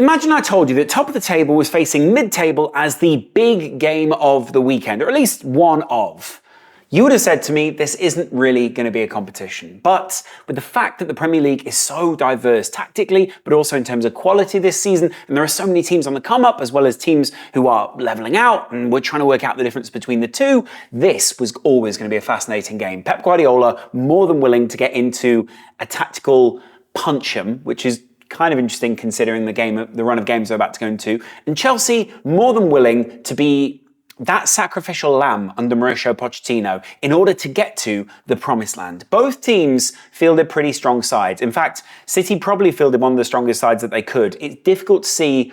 Imagine I told you that top of the table was facing mid-table as the big game of the weekend, or at least one of. You would have said to me, this isn't really going to be a competition. But with the fact that the Premier League is so diverse tactically, but also in terms of quality this season, and there are so many teams on the come up, as well as teams who are levelling out, and we're trying to work out the difference between the two, this was always going to be a fascinating game. Pep Guardiola more than willing to get into a tactical punch-em, which is kind of interesting considering the run of games they're about to go into, and Chelsea more than willing to be that sacrificial lamb under Mauricio Pochettino in order to get to the promised land. Both teams fielded pretty strong sides. In fact, City probably fielded one of the strongest sides that they could. It's difficult to see,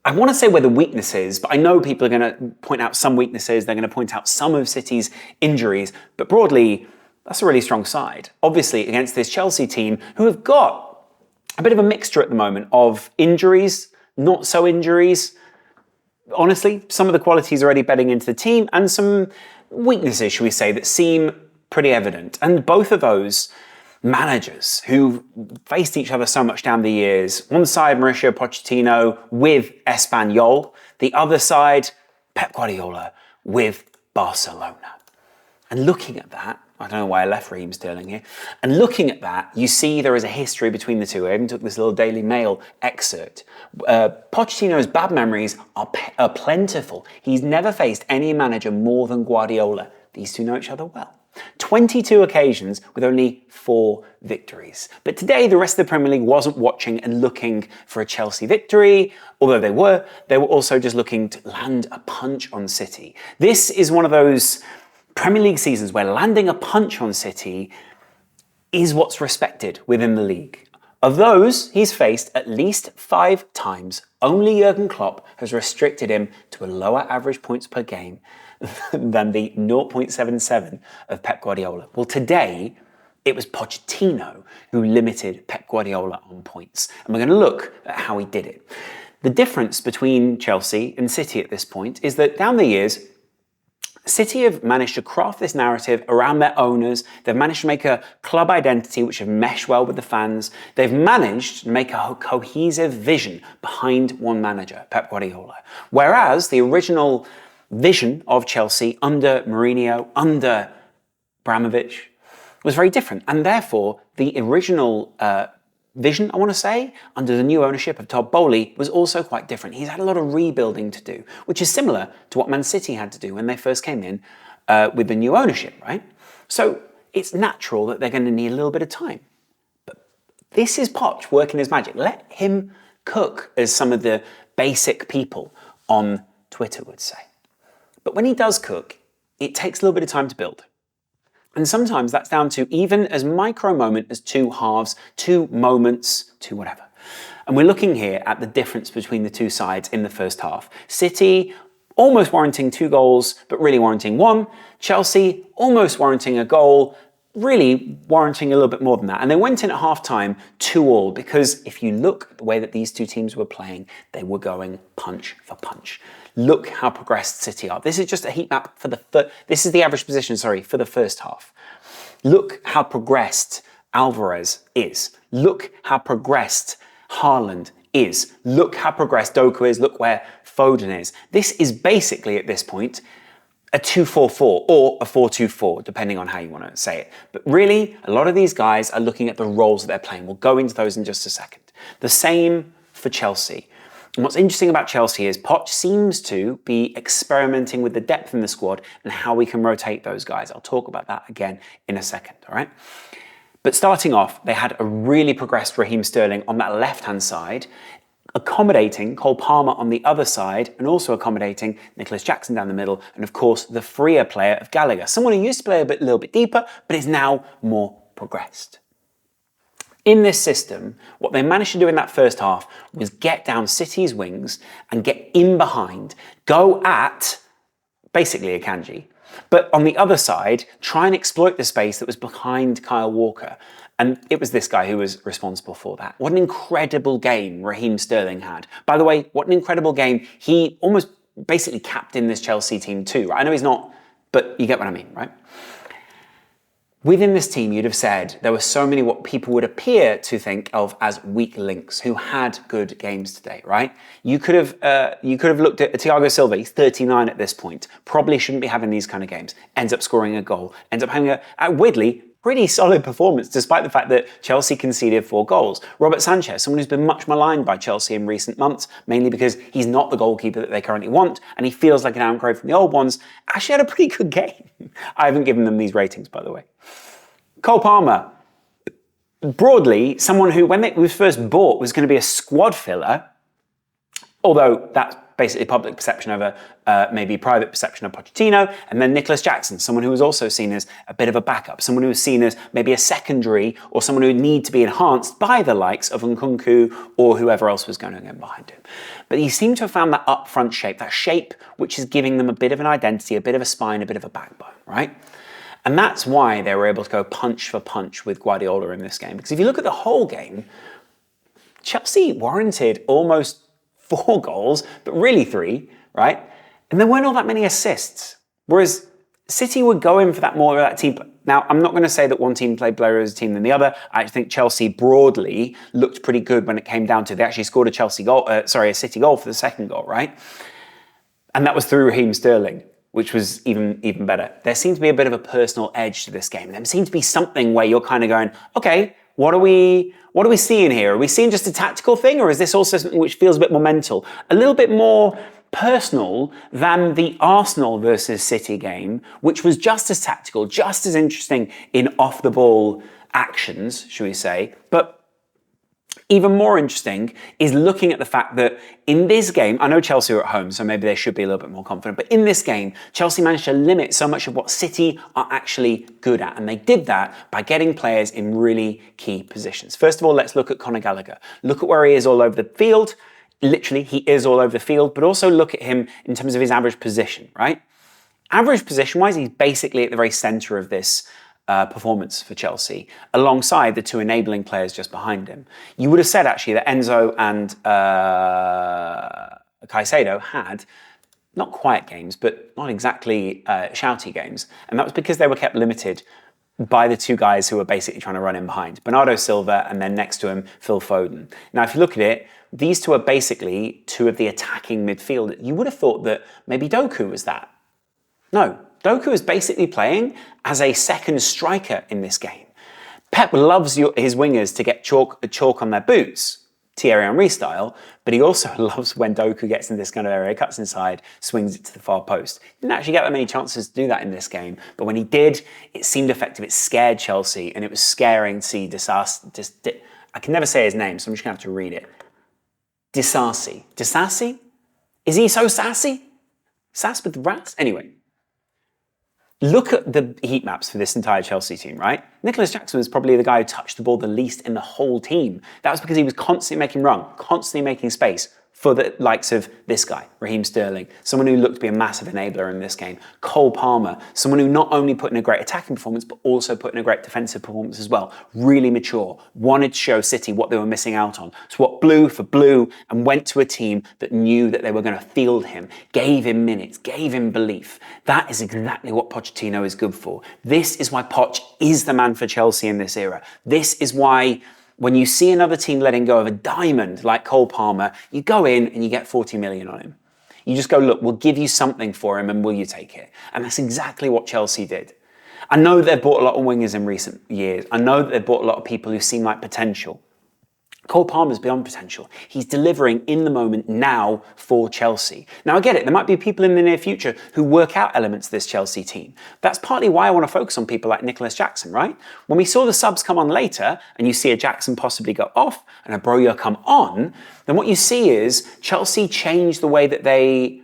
I want to say where the weakness is, but I know people are going to point out some weaknesses. They're going to point out some of City's injuries, but broadly, that's a really strong side. Obviously, against this Chelsea team who have got a bit of a mixture at the moment of injuries, not so injuries. Honestly, some of the qualities are already bedding into the team and some weaknesses, shall we say, that seem pretty evident. And both of those managers who faced each other so much down the years, one side Mauricio Pochettino with Espanyol, the other side Pep Guardiola with Barcelona. And looking at that, I don't know why I left Raheem Sterling here. And looking at that, you see there is a history between the two. I even took this little Daily Mail excerpt. Pochettino's bad memories are plentiful. He's never faced any manager more than Guardiola. These two know each other well. 22 occasions with only 4 victories. But today, the rest of the Premier League wasn't watching and looking for a Chelsea victory, although they were also just looking to land a punch on City. This is one of those Premier League seasons where landing a punch on City is what's respected within the league. Of those he's faced at least 5 times, only Jurgen Klopp has restricted him to a lower average points per game than the 0.77 of Pep Guardiola. Well, today it was Pochettino who limited Pep Guardiola on points, and we're going to look at how he did it. The difference between Chelsea and City at this point is that down the years, City have managed to craft this narrative around their owners. They've managed to make a club identity which have meshed well with the fans. They've managed to make a cohesive vision behind one manager, Pep Guardiola. Whereas the original vision of Chelsea under Mourinho, under Abramovich, was very different. And therefore, the original vision, I want to say, under the new ownership of Todd Boehly was also quite different. He's had a lot of rebuilding to do, which is similar to what Man City had to do when they first came in with the new ownership, right? So it's natural that they're going to need a little bit of time. But this is Poch working his magic. Let him cook, as some of the basic people on Twitter would say. But when he does cook, it takes a little bit of time to build. And sometimes that's down to even as micro moment as 2 halves, 2 moments, 2 whatever. And we're looking here at the difference between the two sides in the first half. City almost warranting 2 goals, but really warranting 1. Chelsea almost warranting a goal, really warranting a little bit more than that. And they went in at half-time 2-2 because if you look at the way that these two teams were playing, they were going punch for punch. Look how progressed City are. This is just a heat map for this is the average position, for the first half. Look how progressed Alvarez is. Look how progressed Haaland is. Look how progressed Doku is. Look where Foden is. This is basically, at this point, a 2-4-4 or a 4-2-4, depending on how you want to say it. But really, a lot of these guys are looking at the roles that they're playing. We'll go into those in just a second. The same for Chelsea. And what's interesting about Chelsea is Poch seems to be experimenting with the depth in the squad and how we can rotate those guys. I'll talk about that again in a second, all right? But starting off, they had a really progressed Raheem Sterling on that left-hand side, accommodating Cole Palmer on the other side, and also accommodating Nicholas Jackson down the middle, and of course, the freer player of Gallagher, someone who used to play a little bit deeper, but is now more progressed. In this system, what they managed to do in that first half was get down City's wings and get in behind, go at basically Akanji, but on the other side, try and exploit the space that was behind Kyle Walker. And it was this guy who was responsible for that. What an incredible game Raheem Sterling had. By the way, what an incredible game. He almost basically captained this Chelsea team too. Right? I know he's not, but you get what I mean, right? Within this team, you'd have said there were so many what people would appear to think of as weak links who had good games today, right? You could have looked at Thiago Silva. He's 39 at this point. Probably shouldn't be having these kind of games. Ends up scoring a goal. Ends up having weirdly, pretty solid performance despite the fact that Chelsea conceded 4 goals. Robert Sanchez, someone who's been much maligned by Chelsea in recent months, mainly because he's not the goalkeeper that they currently want and he feels like an downgrade from the old ones, actually had a pretty good game. I haven't given them these ratings, by the way. Cole Palmer, broadly, someone who, when it was first bought, was going to be a squad filler, although that's basically public perception over maybe private perception of Pochettino, and then Nicholas Jackson, someone who was also seen as a bit of a backup, someone who was seen as maybe a secondary or someone who would need to be enhanced by the likes of Nkunku or whoever else was going to go behind him. But he seemed to have found that upfront shape, that shape which is giving them a bit of an identity, a bit of a spine, a bit of a backbone, right? And that's why they were able to go punch for punch with Guardiola in this game. Because if you look at the whole game, Chelsea warranted almost 4 goals, but really 3, right? And there weren't all that many assists. Whereas City would go in for that more of that team. Now, I'm not going to say that one team played better as a team than the other. I think Chelsea broadly looked pretty good when it came down to, they actually scored a City goal for the second goal, right? And that was through Raheem Sterling, which was even better. There seemed to be a bit of a personal edge to this game. There seemed to be something where you're kind of going, okay, what are we seeing here? Are we seeing just a tactical thing, or is this also something which feels a bit more mental? A little bit more personal than the Arsenal versus City game, which was just as tactical, just as interesting in off-the-ball actions, should we say, but even more interesting is looking at the fact that in this game, I know Chelsea are at home, so maybe they should be a little bit more confident, but in this game, Chelsea managed to limit so much of what City are actually good at, and they did that by getting players in really key positions. First of all, let's look at Conor Gallagher. Look at where he is all over the field. Literally, he is all over the field, but also look at him in terms of his average position, right? Average position-wise, he's basically at the very centre of this performance for Chelsea, alongside the 2 enabling players just behind him. You would have said actually that Enzo and Caicedo had not quiet games, but not exactly shouty games, and that was because they were kept limited by the 2 guys who were basically trying to run in behind, Bernardo Silva and then next to him, Phil Foden. Now, if you look at it, these 2 are basically 2 of the attacking midfield. You would have thought that maybe Doku was that. No, Doku is basically playing as a second striker in this game. Pep loves his wingers to get chalk on their boots, Thierry Henry style, but he also loves when Doku gets in this kind of area, cuts inside, swings it to the far post. Didn't actually get that many chances to do that in this game, but when he did, it seemed effective. It scared Chelsea, and it was scaring to see I can never say his name, so I'm just going to have to read it. Disasi. Disasi? Is he so sassy? Sass with the rats? Anyway. Look at the heat maps for this entire Chelsea team, right? Nicholas Jackson was probably the guy who touched the ball the least in the whole team. That was because he was constantly making run, constantly making space for the likes of this guy, Raheem Sterling, someone who looked to be a massive enabler in this game. Cole Palmer, someone who not only put in a great attacking performance, but also put in a great defensive performance as well. Really mature, wanted to show City what they were missing out on. Swapped blue for blue and went to a team that knew that they were going to field him, gave him minutes, gave him belief. That is exactly what Pochettino is good for. This is why Poch is the man for Chelsea in this era. This is why when you see another team letting go of a diamond like Cole Palmer, you go in and you get 40 million on him. You just go, look, we'll give you something for him and will you take it? And that's exactly what Chelsea did. I know they've bought a lot of wingers in recent years. I know that they've bought a lot of people who seem like potential. Cole Palmer's beyond potential. He's delivering in the moment now for Chelsea. Now I get it, there might be people in the near future who work out elements of this Chelsea team. That's partly why I want to focus on people like Nicholas Jackson, right? When we saw the subs come on later, and you see a Jackson possibly go off and a Broja come on, then what you see is Chelsea change the way that they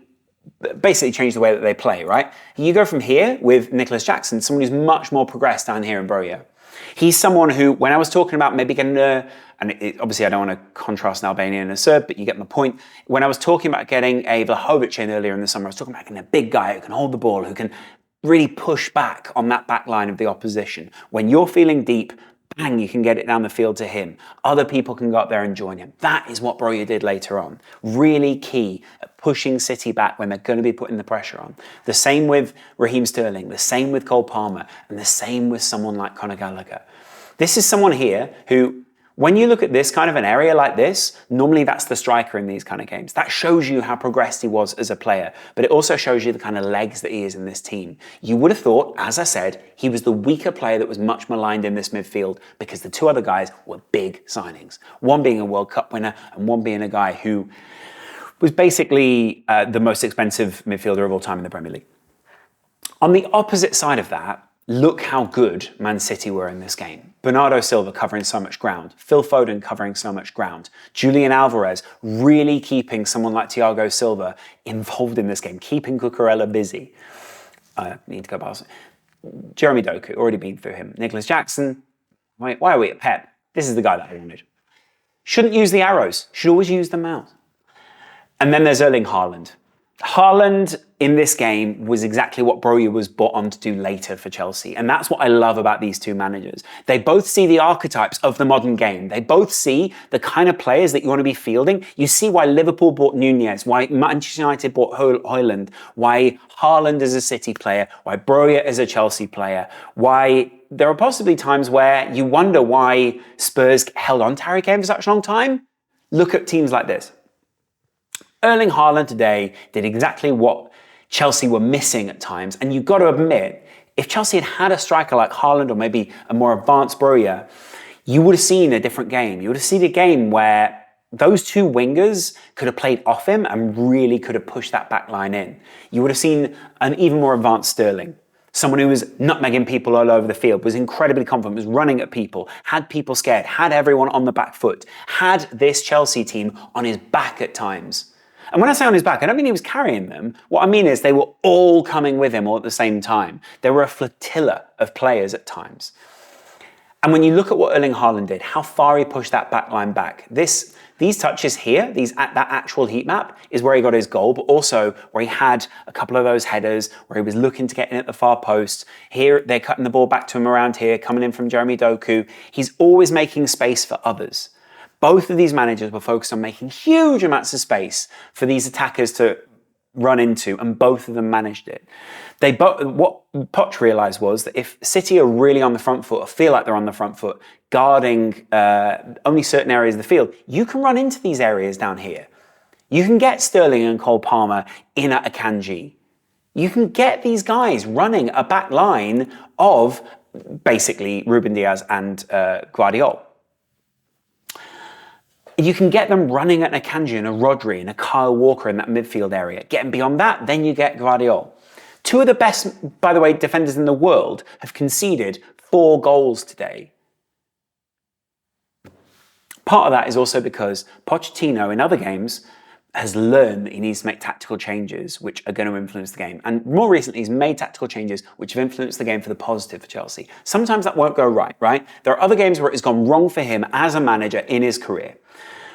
play, right? You go from here with Nicholas Jackson, someone who's much more progressed down here in Broja. He's someone who, when I was talking about maybe getting obviously I don't want to contrast an Albanian and a Serb, but you get my point. When I was talking about getting a Vlahovic in earlier in the summer, I was talking about getting a big guy who can hold the ball, who can really push back on that back line of the opposition. When you're feeling deep, bang, you can get it down the field to him. Other people can go up there and join him. That is what Broja did later on. Really key at pushing City back when they're going to be putting the pressure on. The same with Raheem Sterling, the same with Cole Palmer, and the same with someone like Conor Gallagher. This is someone here who, when you look at this kind of an area like this, normally that's the striker in these kind of games. That shows you how progressed he was as a player, but it also shows you the kind of legs that he is in this team. You would have thought, as I said, he was the weaker player that was much maligned in this midfield because the two other guys were big signings. One being a World Cup winner and one being a guy who was basically the most expensive midfielder of all time in the Premier League. On the opposite side of that, look how good Man City were in this game. Bernardo Silva covering so much ground. Phil Foden covering so much ground. Julian Alvarez really keeping someone like Thiago Silva involved in this game, keeping Cucurella busy. I need to go past. Jeremy Doku, already been through him. Nicholas Jackson. Why are we at Pep? This is the guy that I wanted. Shouldn't use the arrows. Should always use the mouse. And then there's Erling Haaland. Haaland in this game was exactly what Broja was brought on to do later for Chelsea. And that's what I love about these two managers. They both see the archetypes of the modern game. They both see the kind of players that you want to be fielding. You see why Liverpool bought Nunez, why Manchester United bought Højlund, why Haaland is a City player, why Broja is a Chelsea player, why there are possibly times where you wonder why Spurs held on to Harry Kane for such a long time. Look at teams like this. Erling Haaland today did exactly what Chelsea were missing at times. And you've got to admit, if Chelsea had had a striker like Haaland or maybe a more advanced Broja, you would have seen a different game. You would have seen a game where those two wingers could have played off him and really could have pushed that back line in. You would have seen an even more advanced Sterling. Someone who was nutmegging people all over the field, was incredibly confident, was running at people, had people scared, had everyone on the back foot, had this Chelsea team on his back at times. And when I say on his back, I don't mean he was carrying them. What I mean is they were all coming with him all at the same time. There were a flotilla of players at times. And when you look at what Erling Haaland did, how far he pushed that back line back, these touches here, that actual heat map, is where he got his goal, but also where he had a couple of those headers, where he was looking to get in at the far post. Here, they're cutting the ball back to him around here, coming in from Jeremy Doku. He's always making space for others. Both of these managers were focused on making huge amounts of space for these attackers to run into, and both of them managed it. What Poch realised was that if City are really on the front foot, or feel like they're on the front foot, guarding only certain areas of the field, you can run into these areas down here. You can get Sterling and Cole Palmer in at Akanji. You can get these guys running a back line of basically Ruben Diaz and Guardiola. You can get them running at an Akanji and a Rodri and a Kyle Walker in that midfield area. Getting beyond that, then you get Guardiola. Two of the best, by the way, defenders in the world have conceded 4 goals today. Part of that is also because Pochettino in other games has learned that he needs to make tactical changes which are going to influence the game. And more recently, he's made tactical changes which have influenced the game for the positive for Chelsea. Sometimes that won't go right? There are other games where it's gone wrong for him as a manager in his career.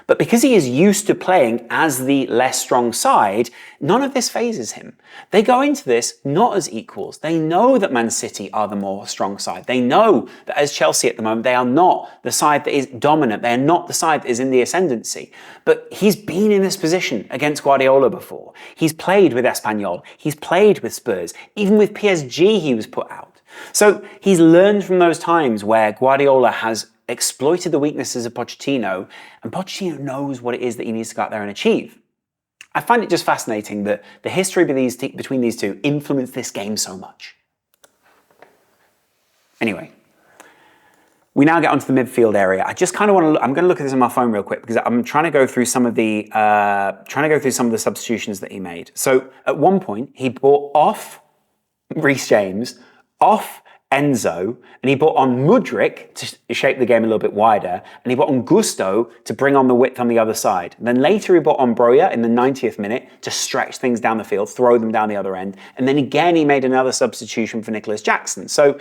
But because he is used to playing as the less strong side, none of this phases him. They go into this not as equals. They know that Man City are the more strong side. They know that as Chelsea at the moment, they are not the side that is dominant. They are not the side that is in the ascendancy. But he's been in this position against Guardiola before. He's played with Espanyol. He's played with Spurs. Even with PSG, he was put out. So he's learned from those times where Guardiola has exploited the weaknesses of Pochettino, and Pochettino knows what it is that he needs to go out there and achieve. I find it just fascinating that the history between these two influenced this game so much. Anyway, we now get onto the midfield area. I just kind of want to. I'm going to look at this on my phone real quick because I'm trying to go through some of the substitutions that he made. So at one point, he brought off Reece James, off Enzo, and he brought on Mudryk to shape the game a little bit wider, and he brought on Gusto to bring on the width on the other side. And then later he brought on Broja in the 90th minute to stretch things down the field, throw them down the other end, and then again he made another substitution for Nicholas Jackson. So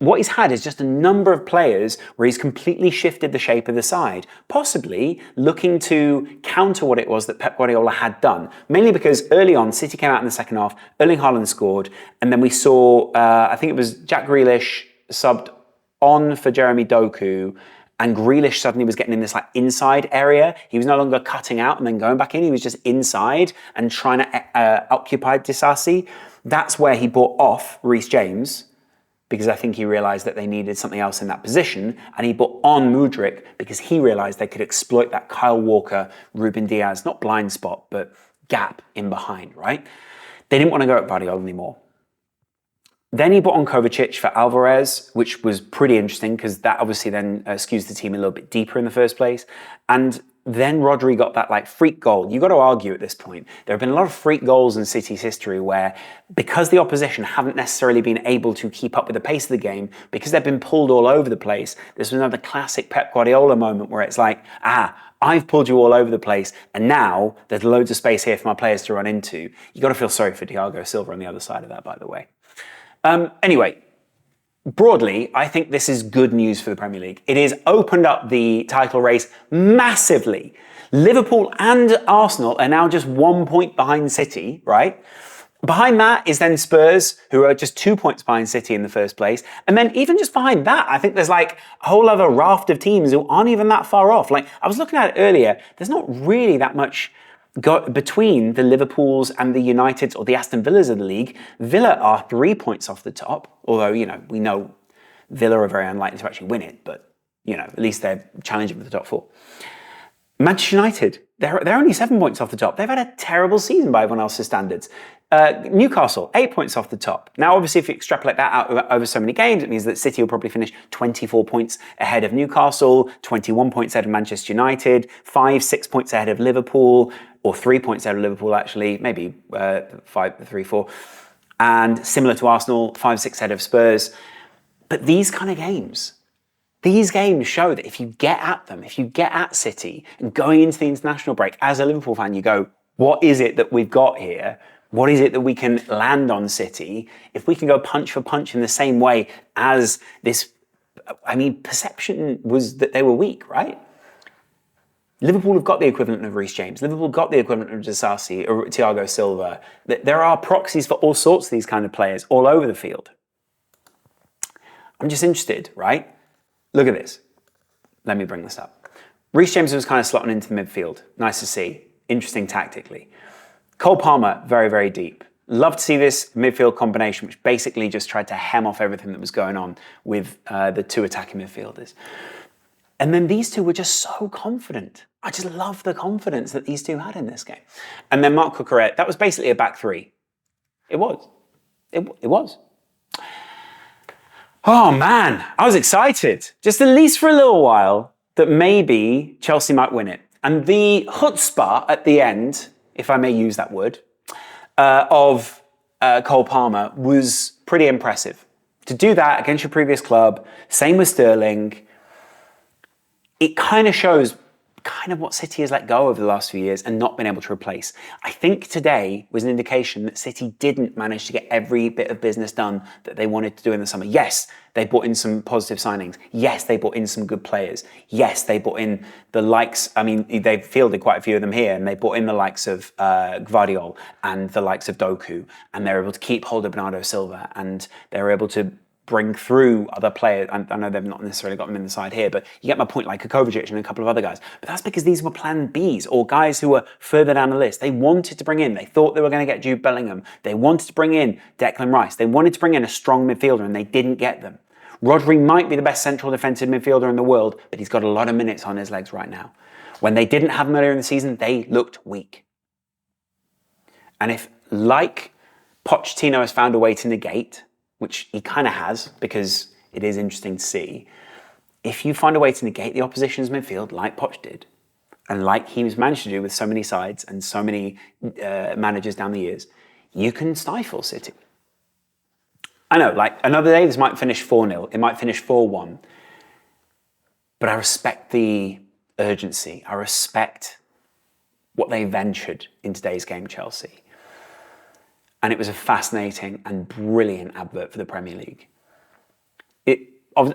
what he's had is just a number of players where he's completely shifted the shape of the side, possibly looking to counter what it was that Pep Guardiola had done. Mainly because early on, City came out in the second half, Erling Haaland scored, and then we saw, I think it was Jack Grealish subbed on for Jeremy Doku, and Grealish suddenly was getting in this like inside area. He was no longer cutting out and then going back in. He was just inside and trying to occupy Disasi. That's where he brought off Reece James, because I think he realised that they needed something else in that position, and he brought on Mudryk because he realised they could exploit that Kyle Walker, Ruben Diaz, not blind spot, but gap in behind, right? They didn't want to go at Guardiola anymore. Then he brought on Kovacic for Alvarez, which was pretty interesting because that obviously then skews the team a little bit deeper in the first place. And then Rodri got that like freak goal. You got to argue at this point. There have been a lot of freak goals in City's history where, because the opposition haven't necessarily been able to keep up with the pace of the game, because they've been pulled all over the place, this was another classic Pep Guardiola moment where it's like, I've pulled you all over the place, and now there's loads of space here for my players to run into. You got to feel sorry for Thiago Silva on the other side of that, by the way. Anyway, broadly, I think this is good news for the Premier League. It has opened up the title race massively. Liverpool and Arsenal are now just 1 point behind City, right? Behind that is then Spurs, who are just 2 points behind City in the first place. And then even just behind that, I think there's like a whole other raft of teams who aren't even that far off. Like, I was looking at it earlier, there's not really that much between the Liverpools and the Uniteds or the Aston Villas of the league. Villa are 3 points off the top, although, we know Villa are very unlikely to actually win it, but, at least they're challenging for the top four. Manchester United, they're only 7 points off the top. They've had a terrible season by everyone else's standards. Newcastle, 8 points off the top. Now, obviously, if you extrapolate that out over so many games, it means that City will probably finish 24 points ahead of Newcastle, 21 points ahead of Manchester United, 5-6 points ahead of Liverpool, or 3 points ahead of Liverpool, actually, maybe 5-3-4. And similar to Arsenal, 5-6 ahead of Spurs. But these kind of games, these games show that if you get at them, if you get at City, and going into the international break, as a Liverpool fan, you go, what is it that we've got here? What is it that we can land on City? If we can go punch for punch in the same way as this, perception was that they were weak, right? Liverpool have got the equivalent of Reece James. Liverpool got the equivalent of Disasi or Thiago Silva. There are proxies for all sorts of these kind of players all over the field. I'm just interested, right? Look at this. Let me bring this up. Reece James was kind of slotting into the midfield. Nice to see. Interesting tactically. Cole Palmer, very, very deep. Love to see this midfield combination, which basically just tried to hem off everything that was going on with the two attacking midfielders. And then these two were just so confident. I just love the confidence that these two had in this game. And then Marc Cucurella, that was basically a back three. It was. It was. Oh man, I was excited, just at least for a little while, that maybe Chelsea might win it. And the chutzpah at the end, if I may use that word, of Cole Palmer was pretty impressive. To do that against your previous club, same with Sterling, it kind of shows what City has let go over the last few years and not been able to replace. I think today was an indication that City didn't manage to get every bit of business done that they wanted to do in the summer. Yes, they brought in some positive signings. Yes, they brought in some good players. Yes, they brought in the likes, they've fielded quite a few of them here, and they brought in the likes of Gvardiol and the likes of Doku, and they're able to keep hold of Bernardo Silva, and they're able to bring through other players. I know they've not necessarily got them in the side here, but you get my point, like a Kovacic and a couple of other guys. But that's because these were plan Bs, or guys who were further down the list. They wanted to bring in, they thought they were going to get Jude Bellingham. They wanted to bring in Declan Rice. They wanted to bring in a strong midfielder, and they didn't get them. Rodri might be the best central defensive midfielder in the world, but he's got a lot of minutes on his legs right now. When they didn't have him earlier in the season, they looked weak. And if, like Pochettino has found a way to negate, which he kind of has, because it is interesting to see, if you find a way to negate the opposition's midfield, like Poch did, and like he's managed to do with so many sides and so many managers down the years, you can stifle City. I know, like another day, this might finish 4-0, it might finish 4-1, but I respect the urgency. I respect what they ventured in today's game, Chelsea. And it was a fascinating and brilliant advert for the Premier League.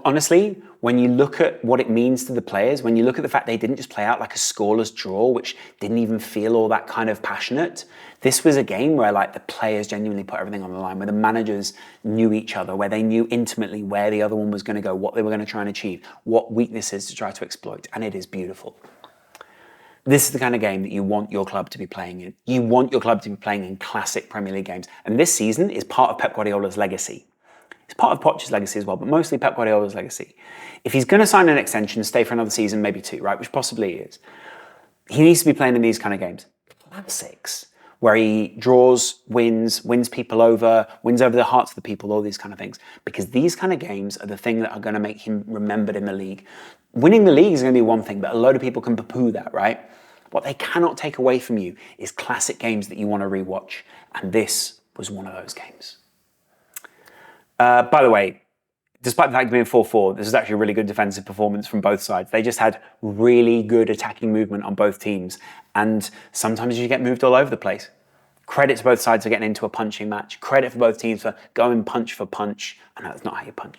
honestly, when you look at what it means to the players, when you look at the fact they didn't just play out like a scoreless draw, which didn't even feel all that kind of passionate, this was a game where like the players genuinely put everything on the line, where the managers knew each other, where they knew intimately where the other one was going to go, what they were going to try and achieve, what weaknesses to try to exploit, and it is beautiful. This is the kind of game that you want your club to be playing in. You want your club to be playing in classic Premier League games. And this season is part of Pep Guardiola's legacy. It's part of Poch's legacy as well, but mostly Pep Guardiola's legacy. If he's going to sign an extension, stay for another season, maybe two, right, which possibly is, he needs to be playing in these kind of games. Classics, where he draws, wins people over, wins over the hearts of the people, all these kind of things. Because these kind of games are the thing that are going to make him remembered in the league. Winning the league is going to be one thing, but a load of people can poo-poo that, right? What they cannot take away from you is classic games that you want to rewatch. And this was one of those games. By the way, despite the fact of being 4-4, this is actually a really good defensive performance from both sides. They just had really good attacking movement on both teams. And sometimes you get moved all over the place. Credit to both sides for getting into a punching match. Credit for both teams for going punch for punch. I know that's not how you punch.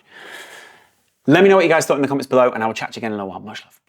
Let me know what you guys thought in the comments below, and I will chat to you again in a little while. Much love.